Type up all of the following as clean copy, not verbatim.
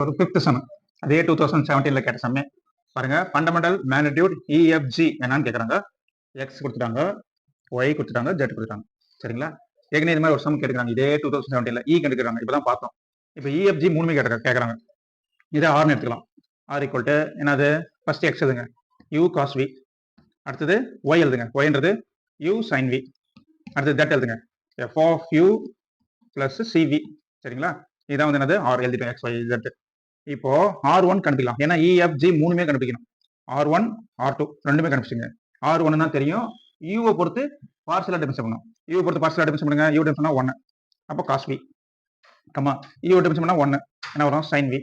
ஒரு 5th some அதே 2017ல கேட்ட சம்மே பாருங்க. ஃபண்டமெண்டல் மேக்னிடியூட் இஎஃப்ஜி என்னன்னு கேட்குறாங்க. எக்ஸ் கொடுத்துட்டாங்க, ஒய் கொடுத்துட்டாங்க, ஜெட் கொடுத்துட்டாங்க. சரிங்களா? ஏற்கனவே இது மாதிரி ஒரு சம் கேட்குறாங்க இதே 2017ல இ கண்டுக்கிறாங்க. இப்பதான் பார்த்தோம். இப்போ இஎஃப்ஜி மூணுமே கேட்குறாங்க. இதை ஆர்னு எடுத்துக்கலாம். ஆர் ஈக்குவல் டு என்னது, ஃபர்ஸ்ட் எக்ஸ் எழுதுங்க, யூ காஸ் வி. அடுத்தது ஒய் எழுதுங்க, ஒய்ன்றது யூ சைன் வி. அடுத்தது ஜெட் எழுதுங்க, F of U plus C V. சரிங்களா? இதான் வந்து என்னது ஆர் எழுதிட்டோம், எக்ஸ் ஒய் ஜெட். இப்போ R1 கண்டுபிடிக்கலாம். ஏன்னா EFG மூணுமே கண்டுபிடிக்கணும். R1 R2 ரெண்டுமே கண்டுபிடிச்சிங்க. R1 தான் தெரியும். யூவை பொறுத்து பார்சலா டிஃபரன்ஸ் பண்ணணும். யூவை பொறுத்து பார்சலா டிஃபரன்ஸ் பண்ணுங்க. யூ டிஃபரன்ஸ் பண்ணா 1. அப்போ cos v. Comma you difference பண்ணா 1 என்ன வரும், sin v.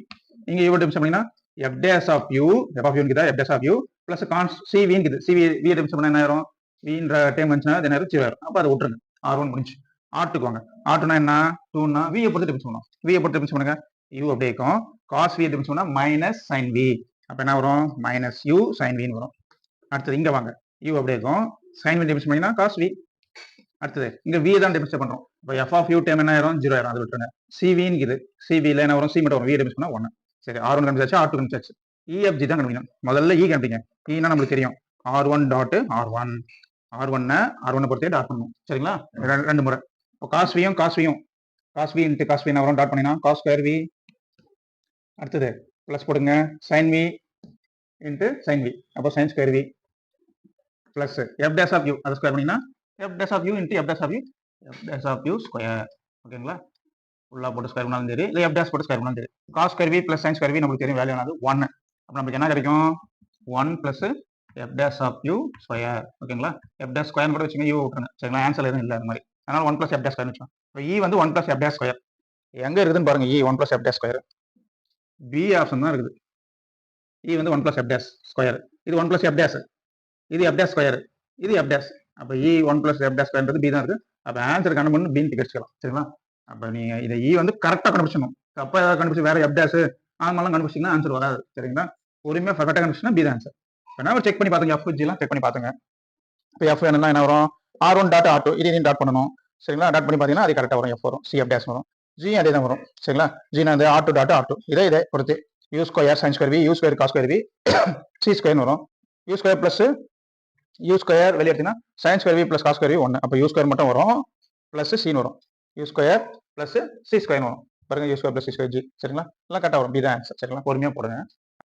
இங்க யூ டிஃபரன்ஸ் பண்ணீங்கன்னா f dash of u, f of u ங்கதா f dash of u plus cos cv ங்கது. cv v difference பண்ணா என்ன ஆயிரும், v ன்ற டேர்ம் வந்துச்சுனா அது என்ன 0 ஆயிரும். அப்ப அதை விட்டுருங்க. R1 முடிஞ்சு. R2 வாங்க. R2 னா என்ன, 2 னா v ஐ பொறுத்து டிஃபரன்ஸ் பண்ணணும். v ஐ பொறுத்து டிஃபரன்ஸ் பண்ணுங்க. u அப்படியே இருக்கும். cos v டிஃபரன்ஸ் பண்ணா மைனஸ் sin v. அப்ப என்ன வரும், மைனஸ் u sin v ன்னு வரும். அடுத்தது இங்க வாங்க, u அப்படியே இருக்கும். sin v டிஃபரன்ஸ் பண்ணீங்கன்னா cos v. அடுத்தது இங்க v தான் டிஃபரன்ஸ் பண்றோம். இப்போ f of u டேர்ம் என்ன ஆயிரும், 0 ஆயிரும். அது விட்டுருங்க. cv ங்குது. cv ல என்ன வரும், c மட்டும் வரும். v டிஃபரன்ஸ் பண்ணா 1. சரி, R1 கண்டுபிடிச்சாச்சு, R2 கண்டுபிடிச்சாச்சு. EFG தான் கண்டுபிடிக்கணும். முதல்ல e கண்டுபிடிங்க. e னா நமக்கு தெரியும், R1 டாட் R1. R1 பொறுத்தே டாட் பண்ணணும். சரிங்களா? ரெண்டு முறை. இப்போ cos v யும் cos v into cos v என்ன வரும், டாட் பண்ணினா cos ஸ்கொயர் v. அடுத்தது பிளஸ் போடுங்க, sin v into sin v. அப்போ sin square v plus f dash of u, அதை ஸ்கொயர் பண்ணினா f dash of u into f dash of u, f dash of u square. ஓகேங்களா? ஃபுல்லா போட்டு square பண்ணாலும் சரி, இல்லை f dash போட்டு ஸ்கொயர் பண்ணாலும் சரி. cos square v plus sin square v நமக்கு தெரியும், வேல்யூ ஆனது 1. அப்போ நமக்கு என்ன கிடைக்கும், 1 plus f dash of u square. ஓகேங்களா? f dash ஸ்கொயர் கூட வச்சுங்க, u விட்டுருங்க. சரிங்களா? ஆன்சர் எதுவும் இல்லை அது மாதிரி. அதனால 1 பிளஸ் f dash ஸ்கொயர் வச்சுக்கோங்க. இப்போ e வந்து 1 பிளஸ் f dash ஸ்கொயர் எங்க இருக்குதுன்னு பாருங்க. e 1 plus f dash square B option தான் இருக்குது. e வந்து 1 பிளஸ் f dash ஸ்கொயர். இது 1 பிளஸ் f dash, இது f dash ஸ்கொயர், இது f dash. அப்போ e 1 plus f dash ஸ்கொயர்ன்றது b தான் இருக்கு. அப்போ ஆன்சர் கண்டுபிடிச்சு b ன்னு வச்சுக்கலாம். சரிங்களா? அப்போ நீங்க இதை e வந்து கரெக்டாக கண்டுபிடிச்சணும். தப்பா ஏதாவது கண்டுபிடிச்சு வேற f dash ஆமாலாம் கண்டுபிடிச்சிங்கன்னா ஆன்சர் வராது. சரிங்களா? பொறுமையாக கரெக்டாக கண்டுபிடிச்சுன்னா b தான் ஆன்சர். இப்போ செக் பண்ணி பாத்துங்க, f g எல்லாம் செக் பண்ணி பாத்துங்க. இப்போ f என்ன வரும், R1 டாட் R2 இதையும் டாட் பண்ணணும். சரிங்களா? டாட் பண்ணி பாத்தீங்கன்னா அது கரெக்டாக வரும். f வரும், c f dash வரும், g அதே தான் வரும். சரிங்களா? g நான் R2 டாட் R2 இதை பொறுத்து u square sin square v, u square cos square v, c square வரும். u square plus u square வெளியே எடுத்தீங்கன்னா sin square v plus cos square v 1. அப்போ u ஸ்கொயர் மட்டும் வரும், பிளஸ் c வரும். u square plus c square வரும். பாருங்க, u square plus c square g. சரிங்களா? எல்லாம் கரெக்டாக வரும். b தான் ஆன்சர். சரிங்களா? பொறுமையாக போடுங்க.